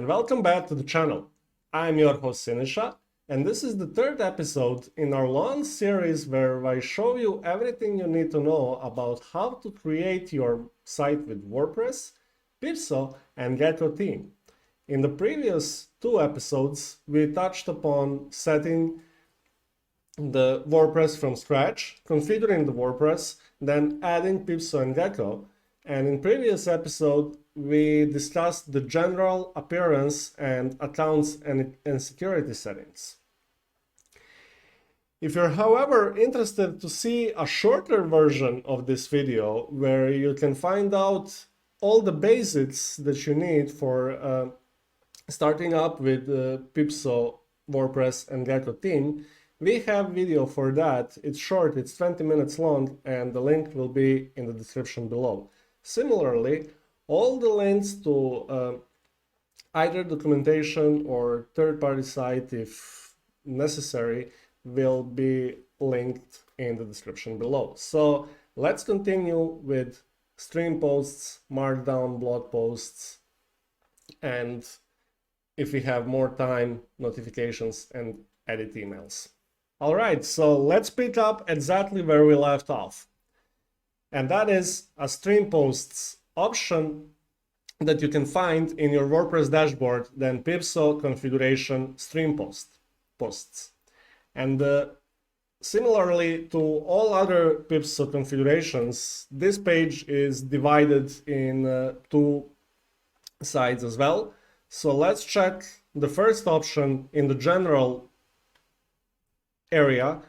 and welcome back to the channel. I'm your host Sinisha, and this is the third episode in our long series where I show you everything you need to know about how to create your site with WordPress, PeepSo and Gecko Theme. In the previous two episodes, we touched upon setting the WordPress from scratch, configuring the WordPress, then adding PeepSo and Gecko. And in previous episode, we discussed the general appearance and accounts and security settings. If you're, however, interested to see a shorter version of this video where you can find out all the basics that you need for starting up with PeepSo, WordPress, and Gecko Theme, we have video for that. It's short, it's 20 minutes long, and the link will be in the description below. Similarly, all the links to either documentation or third-party site, if necessary, will be linked in the description below. So let's continue with stream posts, markdown blog posts, and if we have more time, notifications and edit emails. All right, so let's pick up exactly where we left off. And that is a stream posts option that you can find in your WordPress dashboard, then PeepSo configuration stream posts. And similarly to all other PeepSo configurations, this page is divided in two sides as well. So let's check the first option in the general area,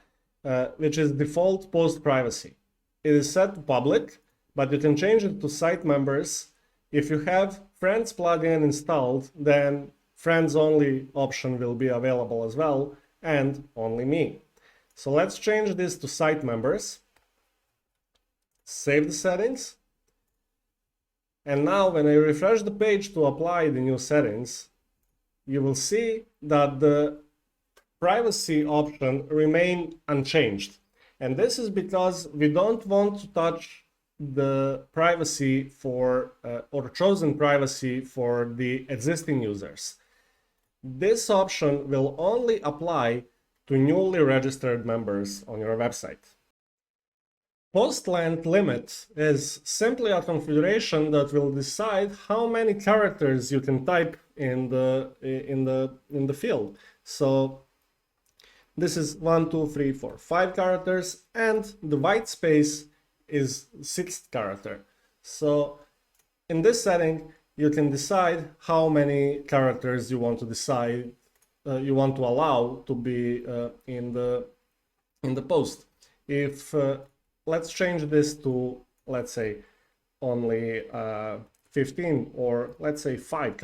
which is default post privacy. It is set to public, but you can change it to site members. If you have Friends plugin installed, then Friends only option will be available as well, and only me. So let's change this to site members. Save the settings. And now when I refresh the page to apply the new settings, you will see that the privacy option remain unchanged. And this is because we don't want to touch the privacy for or chosen privacy for the existing users. This option will only apply to newly registered members on your website. Post length limit is simply a configuration that will decide how many characters you can type in the field. So this is 1, 2, 3, 4, 5 characters, and the white space is 6th character. So in this setting, you can decide how many characters you want to allow to be in the post. If let's change this to, let's say, only 15, or let's say 5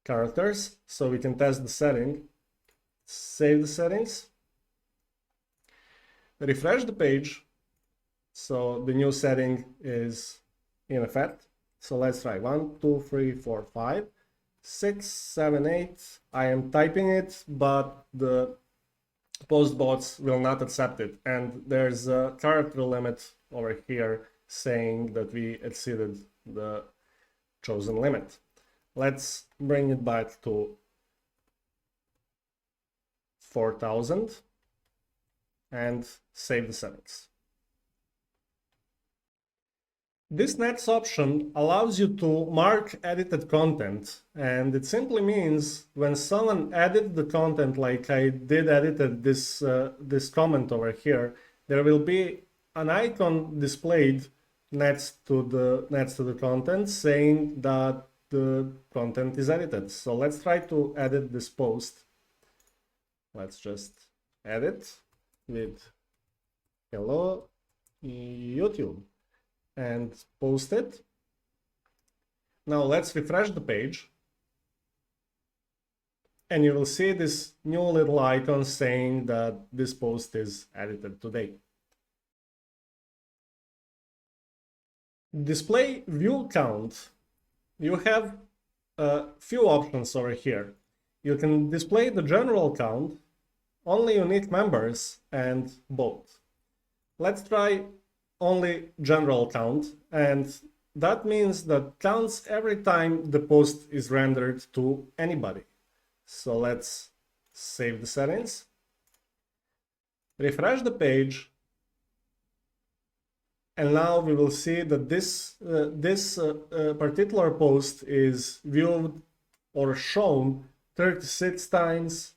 characters, so we can test the setting. Save the settings, refresh the page, so the new setting is in effect. So let's try 1, 2, 3, 4, 5, 6, 7, 8. I am typing it, but the post bots will not accept it, and there's a character limit over here saying that we exceeded the chosen limit. Let's bring it back to 4,000 and save the settings. This next option allows you to mark edited content, and it simply means when someone edits the content, like I did edited this comment over here, there will be an icon displayed next to the content saying that the content is edited. So let's try to edit this post. Let's just edit with hello YouTube and post it. Now let's refresh the page, and you will see this new little icon saying that this post is edited today. Display view count. You have a few options over here. You can display the general count, only unique members, and both. Let's try only general count, and that means that counts every time the post is rendered to anybody. So let's save the settings, refresh the page, and now we will see that this particular post is viewed or shown 36 times.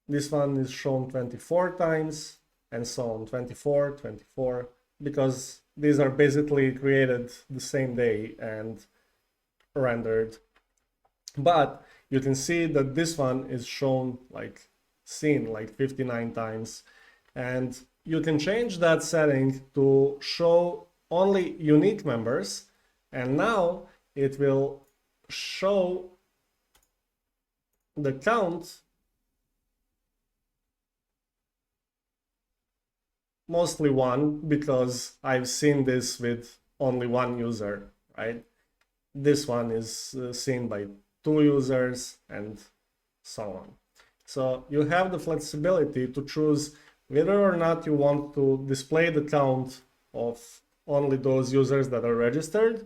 This one is shown 24 times, and so on, 24, 24, because these are basically created the same day and rendered. But you can see that this one is shown like seen like 59 times, and you can change that setting to show only unique members, and now it will show the count mostly one, because I've seen this with only one user, right? This one is seen by 2 users and so on. So you have the flexibility to choose whether or not you want to display the count of only those users that are registered,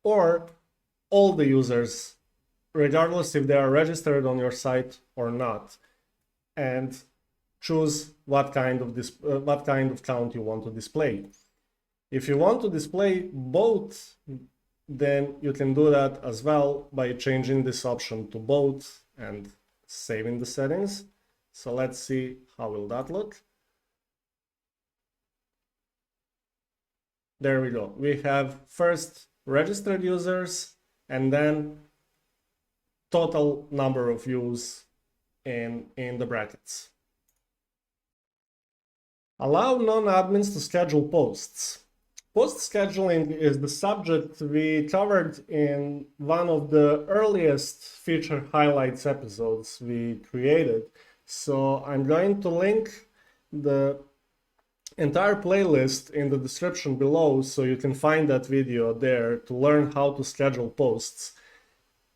or all the users, regardless if they are registered on your site or not, and choose what kind of count you want to display. If you want to display both, then you can do that as well by changing this option to both and saving the settings. So let's see how will that look. There we go. We have first registered users and then total number of views in the brackets. Allow non-admins to schedule posts. Post scheduling is the subject we covered in one of the earliest feature highlights episodes we created. So I'm going to link the entire playlist in the description below, so you can find that video there to learn how to schedule posts.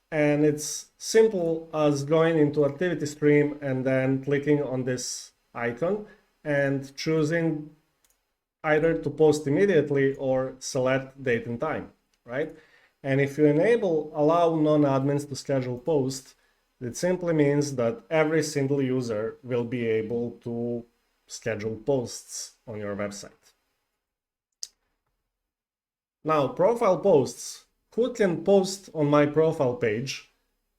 And it's simple as going into activity stream and then clicking on this icon and choosing either to post immediately or select date and time, right? And if you enable allow non-admins to schedule posts, it simply means that every single user will be able to schedule posts on your website. Now, profile posts. Who can post on my profile page?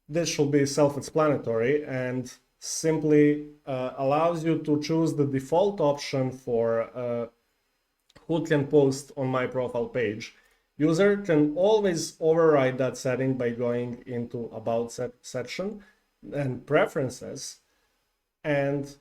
This should be self-explanatory and simply allows you to choose the default option for who can post on my profile page. User can always override that setting by going into About section and Preferences, and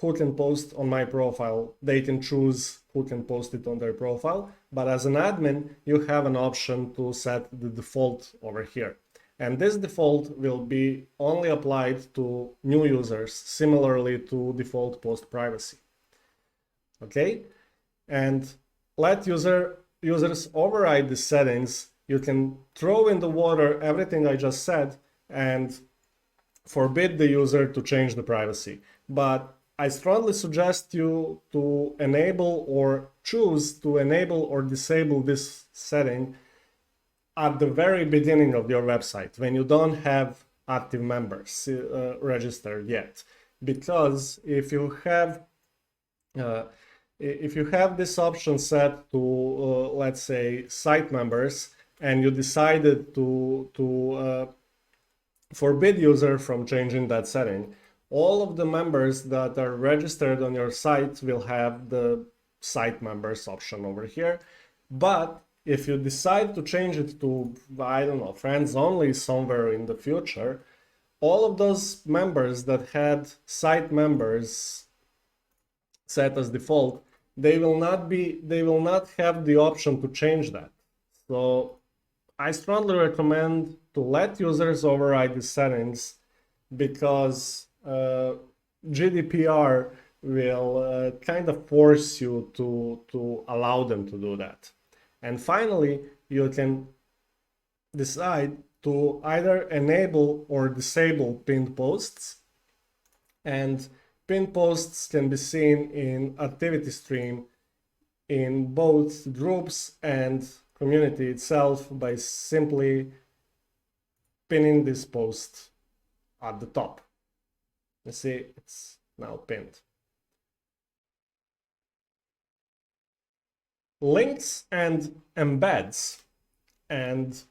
who can post on my profile. They can choose who can post it on their profile, but as an admin, you have an option to set the default over here. And this default will be only applied to new users, similarly to default post privacy. Okay? And let users override the settings. You can throw in the water everything I just said and forbid the user to change the privacy. But I strongly suggest you to enable or choose to enable or disable this setting at the very beginning of your website when you don't have active members registered yet. Because if you have this option set to, let's say, site members, and you decided to forbid user from changing that setting, all of the members that are registered on your site will have the site members option over here. But if you decide to change it to, I don't know, friends only somewhere in the future, all of those members that had site members set as default, they will not have the option to change that. So I strongly recommend to let users override the settings, because GDPR will kind of force you to allow them to do that. And finally, you can decide to either enable or disable pinned posts. And pinned posts can be seen in activity stream in both groups and community itself by simply pinning this post at the top. You see, it's now pinned. Links and embeds, and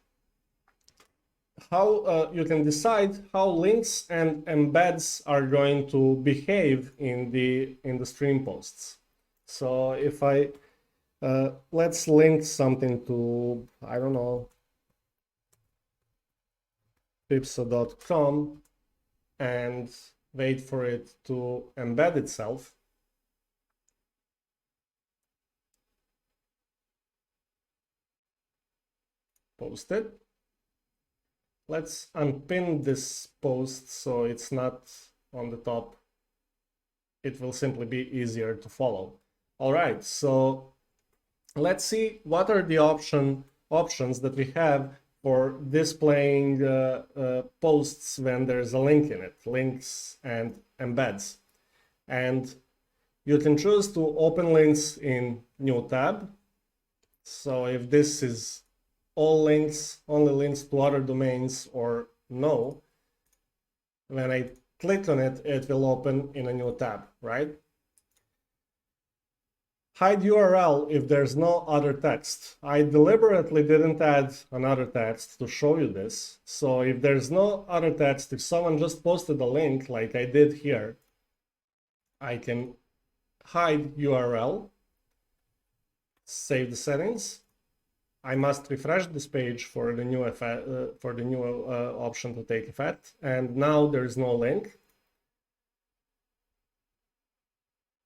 how you can decide how links and embeds are going to behave in the stream posts. So if I let's link something to, I don't know, PeepSo.com and wait for it to embed itself. Post it. Let's unpin this post so it's not on the top. It will simply be easier to follow. All right, so let's see what are the options that we have for displaying posts when there's a link in it, links and embeds. And you can choose to open links in new tab. So if this is all links, only links to other domains, or no, when I click on it, it will open in a new tab, right? Hide URL if there's no other text. I deliberately didn't add another text to show you this. So if there's no other text, if someone just posted a link like I did here, I can hide URL, save the settings. I must refresh this page for the new option to take effect, and now there is no link.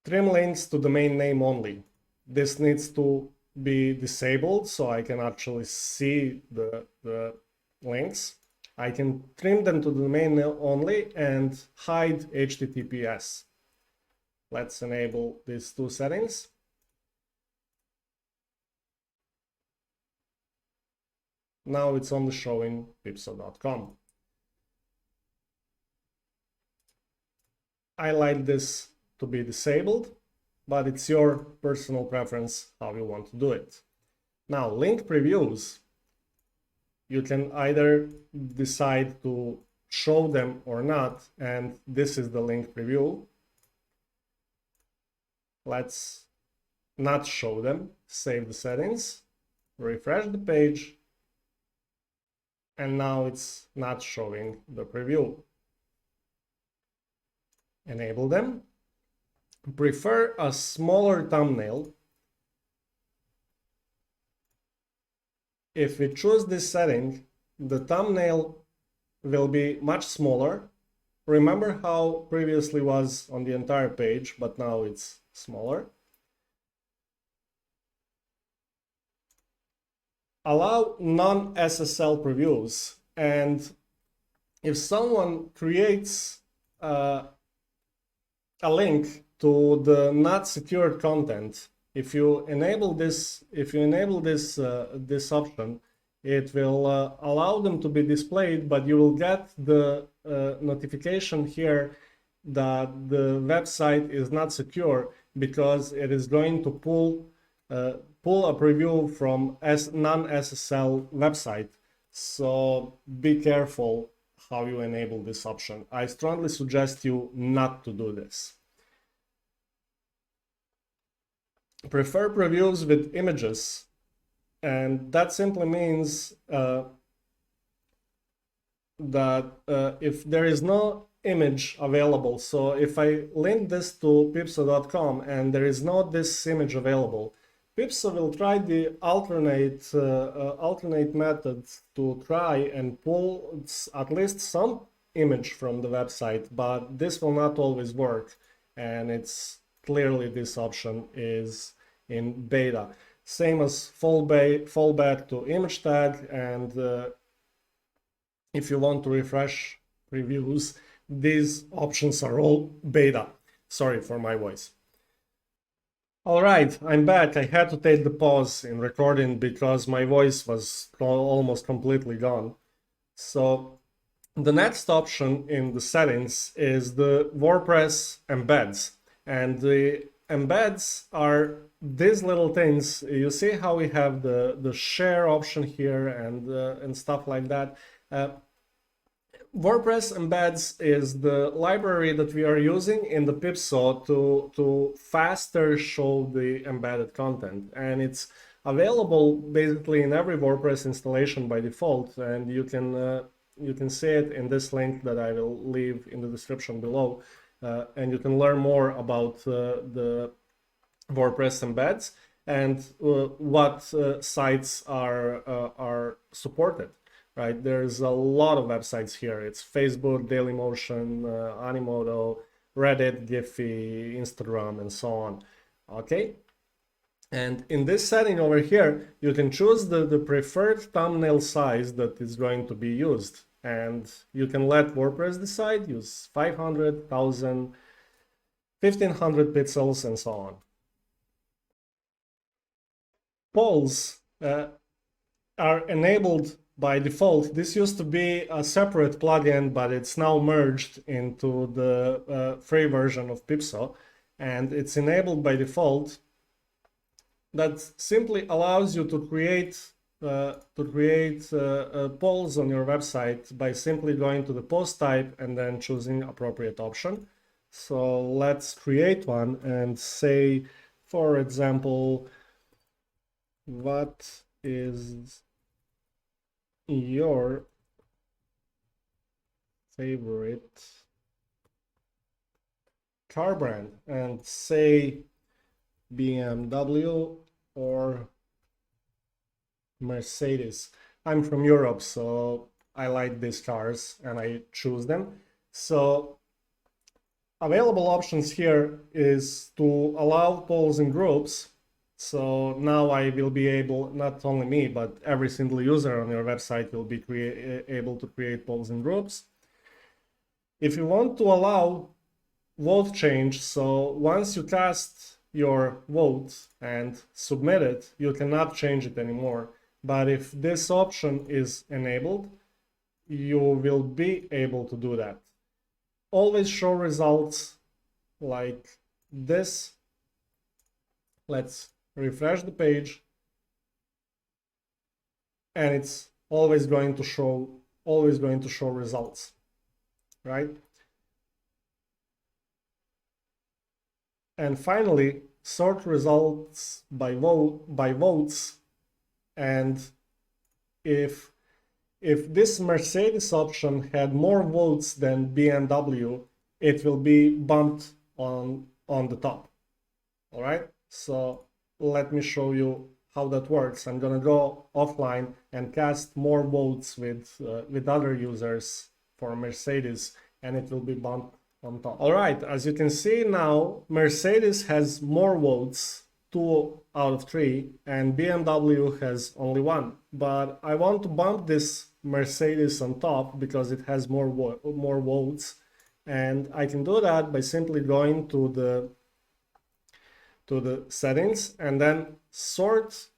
Trim links to domain name only. This needs to be disabled so I can actually see the links. I can trim them to the domain name only and hide HTTPS. Let's enable these two settings. Now it's only showing PeepSo.com. I like this to be disabled, but it's your personal preference how you want to do it. Now, link previews. You can either decide to show them or not, and this is the link preview. Let's not show them, save the settings, refresh the page, and now it's not showing the preview. Enable them. Prefer a smaller thumbnail. If we choose this setting, the thumbnail will be much smaller. Remember how previously was on the entire page, but now it's smaller. Allow non-SSL previews, and if someone creates a link to the not secured content, if you enable this this option, it will allow them to be displayed, but you will get the notification here that the website is not secure because it is going to pull a preview from non-SSL website. So be careful how you enable this option. I strongly suggest you not to do this. Prefer previews with images, and that simply means that if there is no image available, so if I link this to PeepSo.com and there is not this image available, PeepSo will try the alternate methods to try and pull at least some image from the website, but this will not always work, and it's clearly this option is in beta. Same as fallback to image tag, and if you want to refresh previews, these options are all beta. Sorry for my voice. All right, I'm back. I had to take the pause in recording because my voice was almost completely gone. So the next option in the settings is the WordPress embeds. And embeds are these little things. You see how we have the share option here and stuff like that. WordPress embeds is the library that we are using in the PeepSo to faster show the embedded content, and it's available basically in every WordPress installation by default, and you can see it in this link that I will leave in the description below, and you can learn more about the WordPress embeds and what sites are supported. Right, there's a lot of websites here. It's Facebook, Dailymotion, Animoto, Reddit, Giphy, Instagram, and so on. Okay, and in this setting over here, you can choose the preferred thumbnail size that is going to be used, and you can let WordPress decide, use 500, 1000, 1500 pixels, and so on. Polls are enabled by default. This used to be a separate plugin, but it's now merged into the free version of PeepSo, and it's enabled by default. That simply allows you to create polls on your website by simply going to the post type and then choosing appropriate option. So let's create one and say, for example, what is your favorite car brand, and say BMW or Mercedes. I'm from Europe, so I like these cars and I choose them. So available options here is to allow polls in groups. So now I will be able, not only me, but every single user on your website will be able to create polls in groups. If you want to allow vote change, so once you cast your vote and submit it, you cannot change it anymore. But if this option is enabled, you will be able to do that. Always show results like this. Let's refresh the page, and it's always going to show results, right? And finally, sort results by votes, and if this Mercedes option had more votes than BMW, it will be bumped on the top. All right, so let me show you how that works. I'm gonna go offline and cast more votes with other users for Mercedes, and it will be bumped on top. All right, as you can see now, Mercedes has more votes, 2 out of 3, and BMW has only 1. But I want to bump this Mercedes on top because it has more votes, and I can do that by simply going to the settings and then sort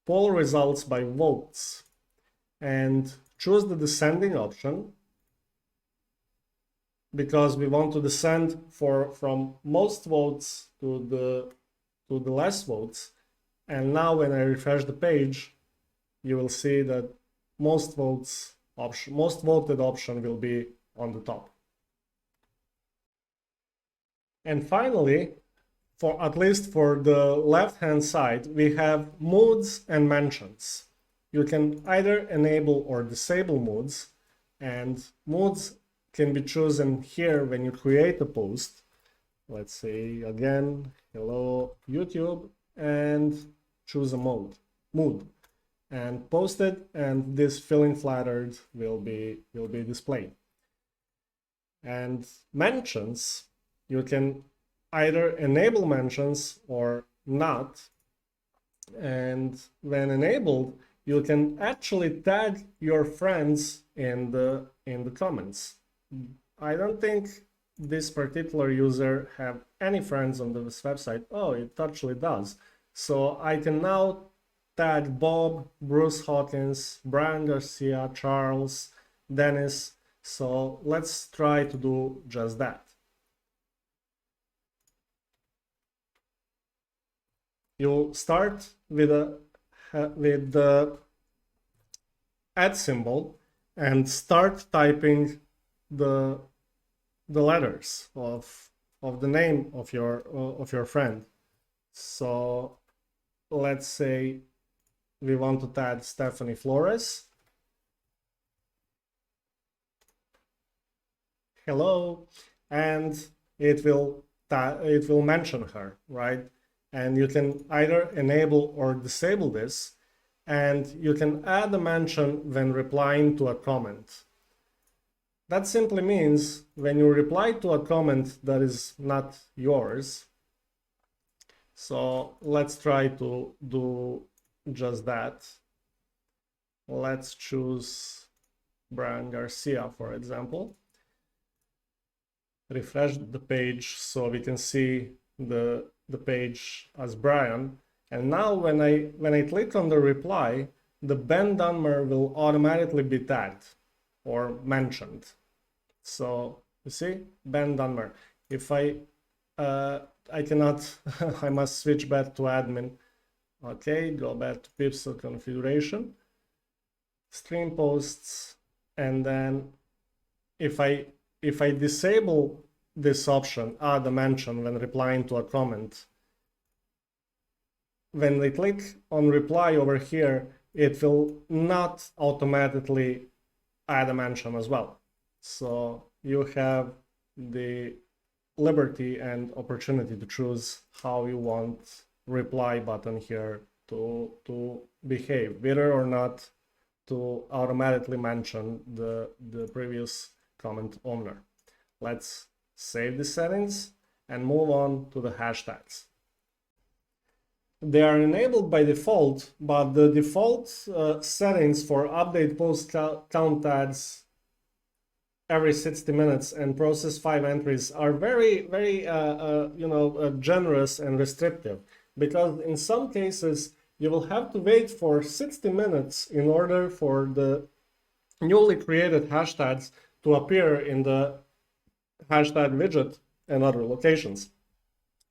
poll results by votes and choose the descending option, because we want to descend from most votes to the less votes. And now when I refresh the page, you will see that most voted option will be on the top. And finally, at least for the left-hand side, we have moods and mentions. You can either enable or disable moods, and moods can be chosen here when you create a post. Let's say again, hello YouTube, and choose a mood, and post it, and this feeling flattered will be displayed. And mentions, you can either enable mentions or not, and when enabled, you can actually tag your friends in the comments. I don't think this particular user have any friends on this website. Oh, it actually does. So I can now tag Bob, Bruce Hawkins, Brian Garcia, Charles, Dennis. So let's try to do just that. you start with the @ symbol and start typing the letters of the name of your friend. So let's say we want to add Stephanie Flores. Hello, and it will mention her, right? And you can either enable or disable this, and you can add a mention when replying to a comment. That simply means when you reply to a comment that is not yours. So let's try to do just that. Let's choose Brian Garcia, for example. Refresh the page so we can see the page as Brian. And now when I click on the reply, the Ben Dunmer will automatically be tagged or mentioned. So you see, Ben Dunmer. If I cannot, I must switch back to admin. Okay, go back to PeepSo configuration, stream posts, and then if I disable this option, add a mention when replying to a comment, when they click on reply over here, it will not automatically add a mention as well. So you have the liberty and opportunity to choose how you want reply button here to behave, whether or not to automatically mention the previous comment owner. Let's save the settings and move on to the hashtags. They are enabled by default, but the default settings for update post count tags every 60 minutes and process 5 entries are very generous and restrictive, because in some cases you will have to wait for 60 minutes in order for the newly created hashtags to appear in the hashtag widget and other locations.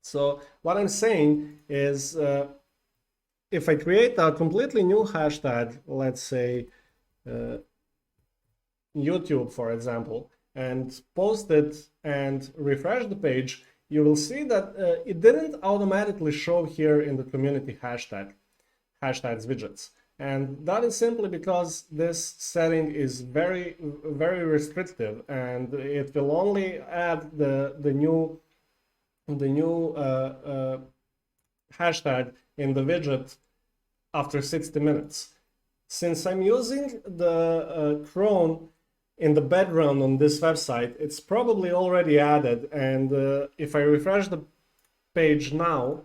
So what I'm saying is, if I create a completely new hashtag, let's say YouTube, for example, and post it and refresh the page, you will see that it didn't automatically show here in the community hashtags widgets. And that is simply because this setting is very restrictive, and it will only add the new hashtag in the widget after 60 minutes. Since I'm using the cron in the background on this website, it's probably already added, and if I refresh the page now,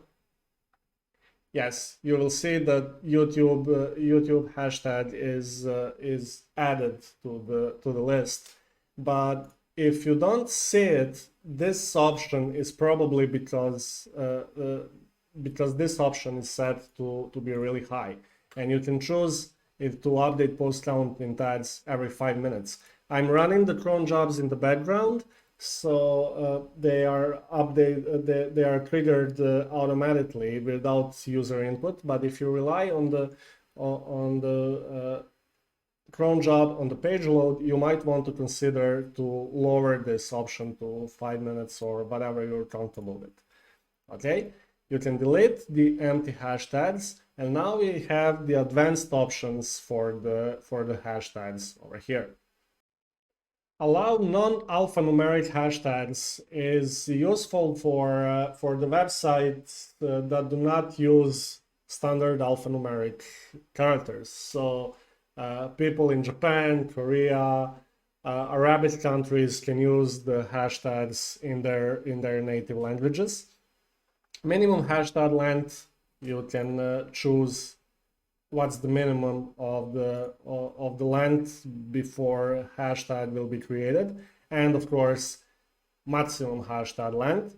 yes, you will see that YouTube hashtag is added to the list. But if you don't see it, this option is probably because this option is set to be really high, and you can choose it to update post count in tags every 5 minutes. I'm running the cron jobs in the background, so they are they are triggered automatically without user input. But if you rely on the cron job on the page load, you might want to consider to lower this option to 5 minutes or whatever you're comfortable with. Okay, you can delete the empty hashtags, and now we have the advanced options for the hashtags over here. Allow non-alphanumeric hashtags is useful for the websites that do not use standard alphanumeric characters. So people in Japan, Korea, Arabic countries can use the hashtags in their native languages. Minimum hashtag length, you can choose what's the minimum of the length before hashtag will be created, and of course maximum hashtag length.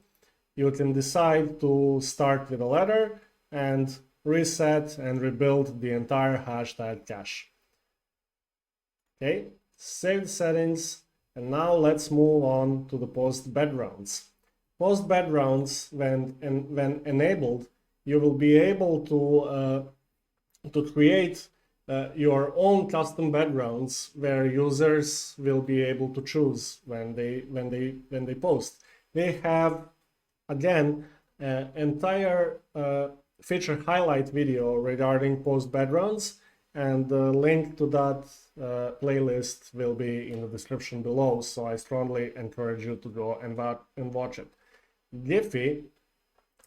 You can decide to start with a letter and reset and rebuild the entire hashtag cache. Okay, save the settings, and now let's move on to the post backgrounds. Post backgrounds, when enabled, you will be able to create your own custom backgrounds where users will be able to choose when they post. They have, again, entire feature highlight video regarding post backgrounds, and the link to that playlist will be in the description below, so I strongly encourage you to go and watch it. Giphy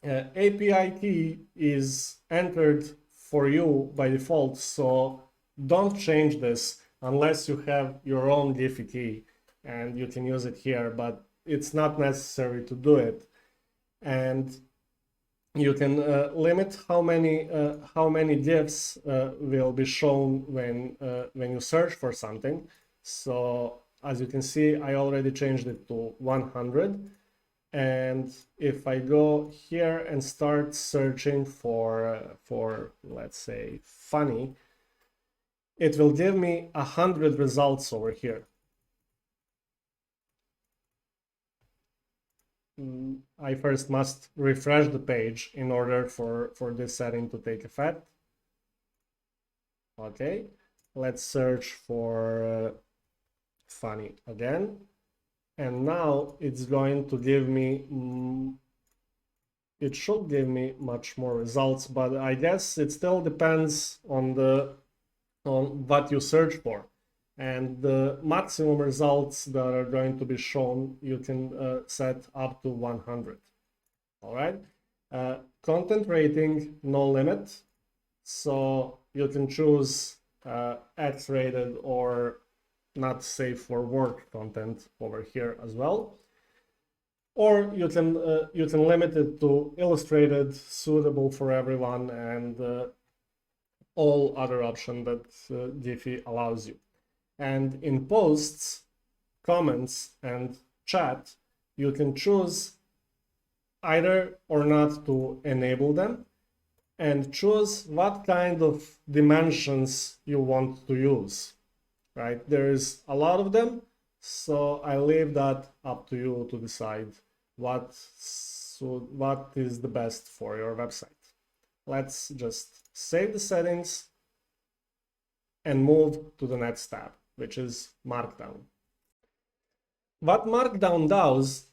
API key is entered for you by default, so don't change this unless you have your own Giphy key and you can use it here, but it's not necessary to do it. And you can limit how many GIFs will be shown when you search for something. So as you can see, I already changed it to 100. And if I go here and start searching for let's say funny, it will give me 100 results over here. I first must refresh the page in order for this setting to take effect. Okay, let's search for funny again. And now it's going to give me, it should give me much more results, but I guess it still depends on what you search for. And the maximum results that are going to be shown, you can set up to 100. All right. Content rating, no limit. So you can choose X-rated or not safe for work content over here as well, or you can limit it to illustrated, suitable for everyone, and all other options that Giphy allows you. And in posts, comments, and chat, you can choose either or not to enable them, and choose what kind of dimensions you want to use. Right? There is a lot of them, so I leave that up to you to decide what is the best for your website. Let's just save the settings and move to the next tab, which is Markdown. What Markdown does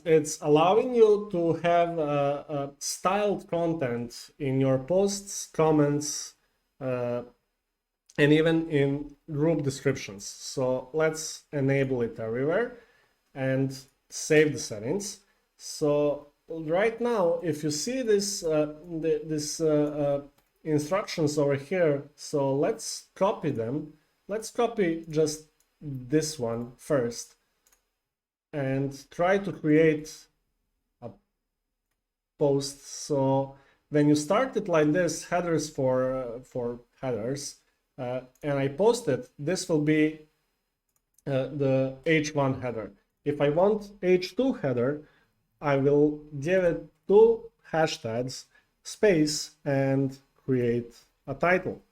it's allowing you to have styled content in your posts, comments, and even in group descriptions. So let's enable it everywhere and save the settings. So right now, if you see this instructions over here, so let's copy them. Let's copy just this one first and try to create a post. So when you start it like this, headers for headers, and I post it, this will be the H1 header. If I want H2 header, I will give it 2 hashtags, space, and create a title.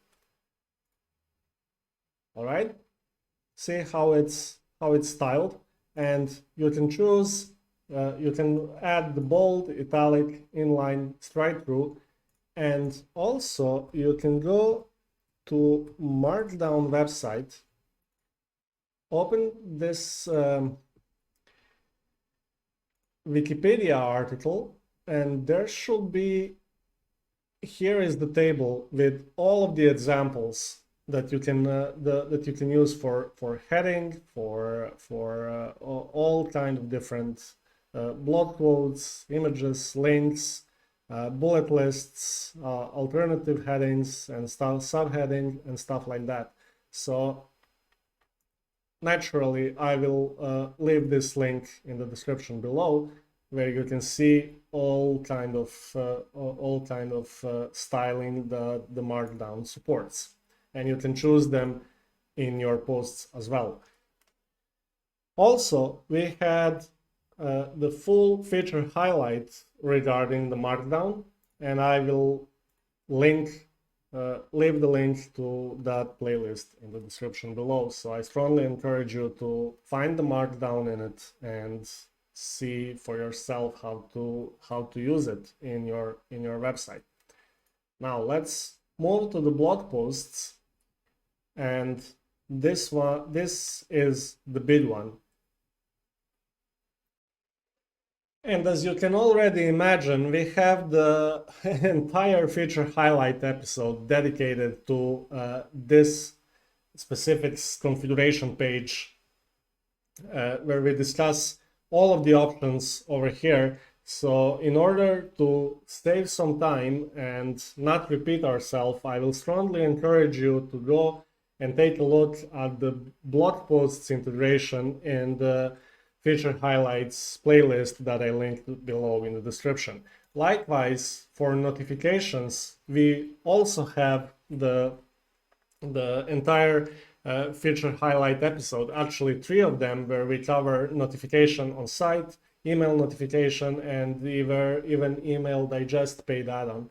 All right, see how it's styled, and you can choose, you can add the bold, italic, inline, straight through, and also you can go to Markdown website, open this Wikipedia article, and there should be, here is the table with all of the examples that you can use for heading, for all kind of different blog quotes, images, links, bullet lists, alternative headings and subheading and stuff like that. So naturally, I will leave this link in the description below, where you can see all kind of styling that the Markdown supports, and you can choose them in your posts as well. Also, we had the full feature highlight regarding the Markdown, and I will leave the link to that playlist in the description below. So I strongly encourage you to find the Markdown in it and see for yourself how to use it in your website. Now let's move to the blog posts, and this is the big one. And as you can already imagine, we have the entire feature highlight episode dedicated to this specific configuration page, where we discuss all of the options over here. So in order to save some time and not repeat ourselves, I will strongly encourage you to go and take a look at the blog posts integration in the feature highlights playlist that I linked below in the description. Likewise, for notifications, we also have the entire feature highlight episode, actually 3 of them, where we cover notification on site, email notification, and even email digest paid add-on,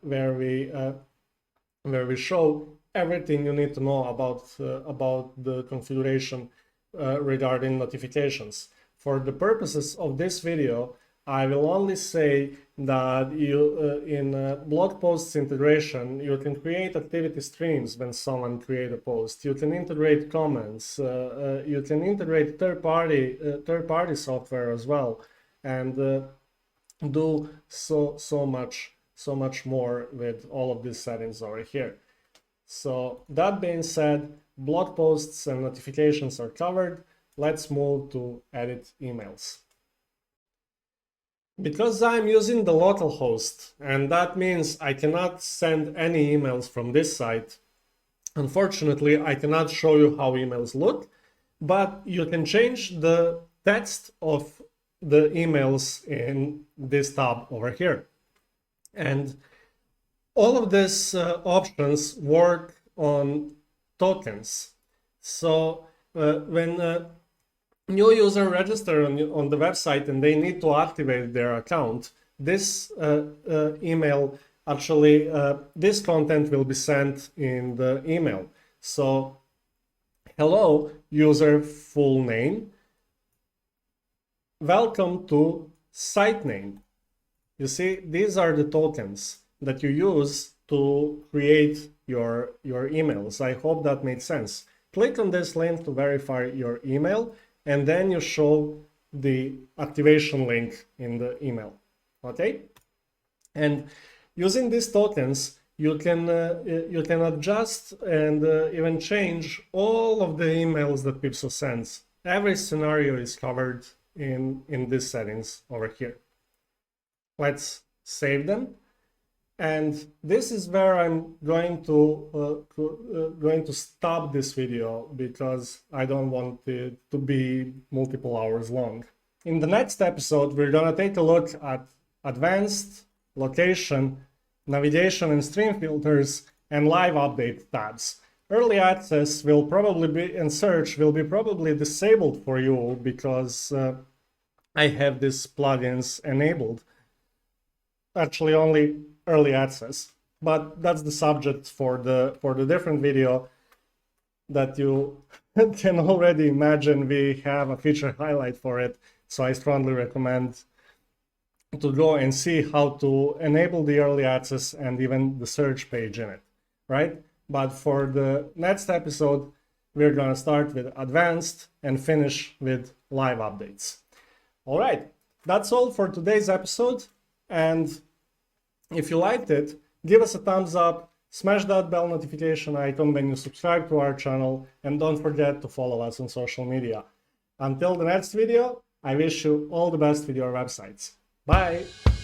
where we show everything you need to know about the configuration regarding notifications. For the purposes of this video, I will only say that you in blog posts integration, you can create activity streams when someone creates a post. You can integrate comments. You can integrate third-party software as well, and do so much more with all of these settings over here. So that being said, blog posts and notifications are covered. Let's move to edit emails. Because I'm using the local host, and that means I cannot send any emails from this site, unfortunately, I cannot show you how emails look, but you can change the text of the emails in this tab over here. And all of these options work on tokens. So when new user register on the website and they need to activate their account, this email, actually, this content will be sent in the email. So, hello, user full name. Welcome to site name. You see, these are the tokens that you use to create your emails. I hope that made sense. Click on this link to verify your email, and then you show the activation link in the email, okay? And using these tokens, you can adjust and even change all of the emails that PeepSo sends. Every scenario is covered in these settings over here. Let's save them. And this is where I'm going to stop this video, because I don't want it to be multiple hours long. In the next episode, we're going to take a look at advanced, location, navigation and stream filters, and live update tabs. Early access will probably be, and search will be probably disabled for you, because I have these plugins enabled. Actually, only early access, but that's the subject for the different video that you can already imagine. We have a feature highlight for it, so I strongly recommend to go and see how to enable the early access and even the search page in it, right? But for the next episode, we're gonna start with advanced and finish with live updates. All right, that's all for today's episode, and if you liked it, give us a thumbs up, smash that bell notification icon when you subscribe to our channel, and don't forget to follow us on social media. Until the next video, I wish you all the best with your websites. Bye!